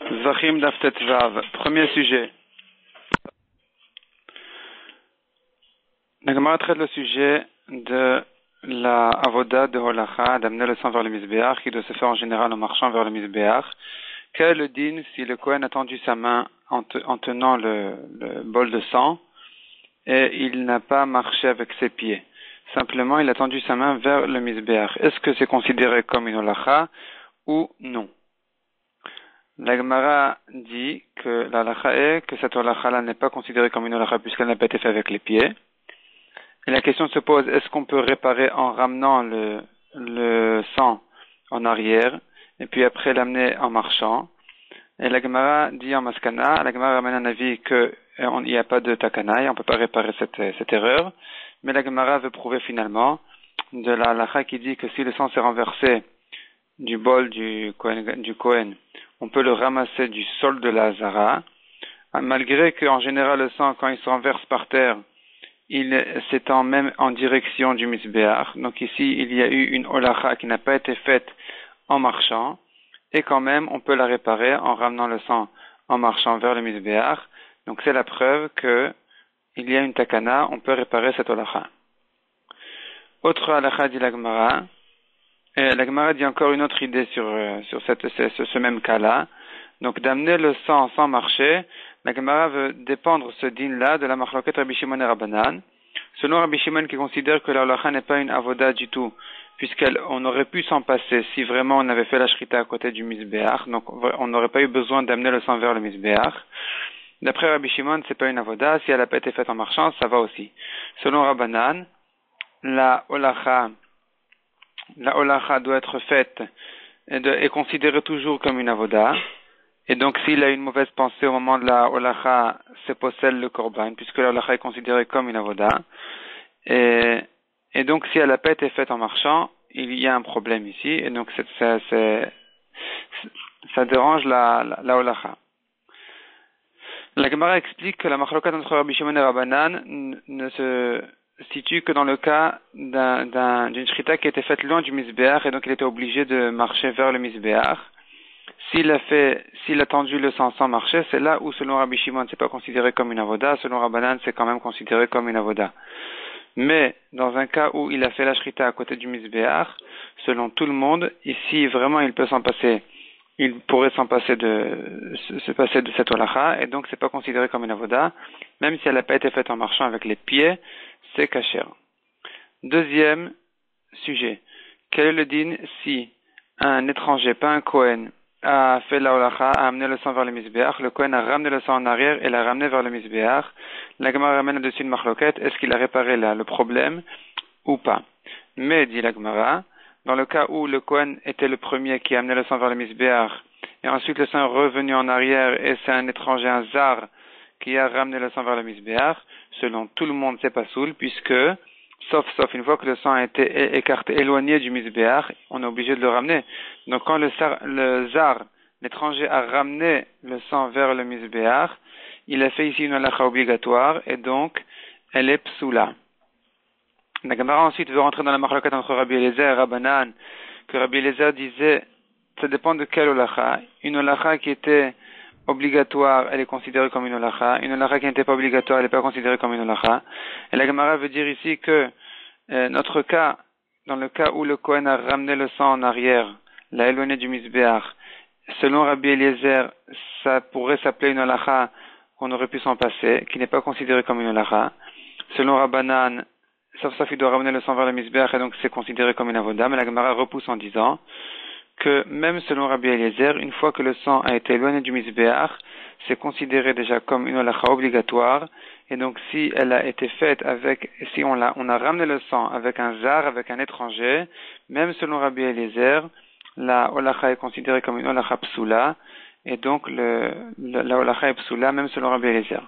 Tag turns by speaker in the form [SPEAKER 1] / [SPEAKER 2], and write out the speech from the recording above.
[SPEAKER 1] Zvachim Daftet Vav. Premier sujet. La Gemara traite le sujet de la avoda de Holacha, d'amener le sang vers le Mizbeach, qui doit se faire en général en marchant vers le Mizbeach. Quel est le din si le Kohen a tendu sa main en tenant le bol de sang et il n'a pas marché avec ses pieds? Simplement, il a tendu sa main vers le Mizbeach. Est-ce que c'est considéré comme une Holacha ou non? La Gemara dit que la halacha est que cette halacha-là n'est pas considérée comme une halacha puisqu'elle n'a pas été faite avec les pieds. Et la question se pose, est-ce qu'on peut réparer en ramenant le sang en arrière et puis après l'amener en marchant? Et la Gemara dit en maskana, la Gemara ramène un avis qu'il n'y a pas de takana et on ne peut pas réparer cette erreur. Mais la Gemara veut prouver finalement de la halacha qui dit que si le sang s'est renversé du bol du Kohen, on peut le ramasser du sol de la Hazara, malgré qu'en général le sang, quand il se renverse par terre, il s'étend même en direction du Mizbeach. Donc ici, il y a eu une holacha qui n'a pas été faite en marchant, et quand même, on peut la réparer en ramenant le sang en marchant vers le Mizbeach. Donc c'est la preuve que il y a une takana, on peut réparer cette holacha. Autre halacha dit la Gemara. Et la Gemara dit encore une autre idée sur ce même cas-là. Donc, d'amener le sang sans marcher, la Gemara veut dépendre ce din-là de la machloket Rabbi Shimon et Rabbanan. Selon Rabbi Shimon qui considère que la halacha n'est pas une avoda du tout, puisqu'on aurait pu s'en passer si vraiment on avait fait la shrita à côté du Mizbeach, donc on n'aurait pas eu besoin d'amener le sang vers le Mizbeach. D'après Rabbi Shimon, c'est pas une avoda, si elle n'a pas été faite en marchant, ça va aussi. Selon Rabbanan, la halacha doit être faite et considérée toujours comme une avoda. Et donc, s'il a une mauvaise pensée au moment de la holacha, c'est possède le korban, puisque la holacha est considérée comme une avoda. Et donc, si elle n'a pas été faite en marchant, il y a un problème ici. Et donc, ça dérange la holacha. La Gemara explique que la machlokat entre Rabbi Shimon et Rabbanan ne se situe que dans le cas d'une shrita qui était faite loin du Mizbeach et donc il était obligé de marcher vers le Mizbeach. S'il a tendu le sang sans marcher, c'est là où selon Rabbi Shimon c'est pas considéré comme une avoda, selon Rabbanan c'est quand même considéré comme une avoda. Mais dans un cas où il a fait la shrita à côté du Mizbeach, selon tout le monde, ici vraiment il peut s'en passer. Il pourrait se passer de cette holacha, et donc c'est pas considéré comme une avoda, même si elle n'a pas été faite en marchant avec les pieds, c'est kasher. Deuxième sujet. Quel est le din si un étranger, pas un Kohen, a fait la holacha, a amené le sang vers le Mizbeach, le Kohen a ramené le sang en arrière et l'a ramené vers le Mizbeach, la Gemara ramène là-dessus une marloquette, est-ce qu'il a réparé le problème ou pas? Mais, dit la Gemara, dans le cas où le Kohen était le premier qui a amené le sang vers le Mizbeach, et ensuite le sang est revenu en arrière, et c'est un étranger, un zar, qui a ramené le sang vers le Mizbeach, selon tout le monde, c'est pas soul, puisque, sauf une fois que le sang a été écarté, éloigné du Mizbeach, on est obligé de le ramener. Donc quand le zar, l'étranger, a ramené le sang vers le Mizbeach, il a fait ici une halacha obligatoire, et donc, elle est psoula. La Gemara ensuite veut rentrer dans la machloket entre Rabbi Eliezer et Rabbanan, que Rabbi Eliezer disait, ça dépend de quelle holacha. Une holacha qui était obligatoire, elle est considérée comme une holacha. Une holacha qui n'était pas obligatoire, elle n'est pas considérée comme une holacha. Et la Gemara veut dire ici que notre cas, dans le cas où le Kohen a ramené le sang en arrière, l'a éloigné du Mizbeach, selon Rabbi Eliezer, ça pourrait s'appeler une holacha qu'on aurait pu s'en passer, qui n'est pas considérée comme une holacha. Selon Rabbanan, sauf il doit ramener le sang vers le Mizbeach et donc c'est considéré comme une avoda, mais la Gemara repousse en disant que même selon Rabbi Eliezer, une fois que le sang a été éloigné du Mizbeach, c'est considéré déjà comme une holacha obligatoire, et donc si elle a été faite si on a ramené le sang avec un zar, avec un étranger, même selon Rabbi Eliezer, la holacha est considérée comme une holacha psoula, et donc la holacha est psoula même selon Rabbi Eliezer.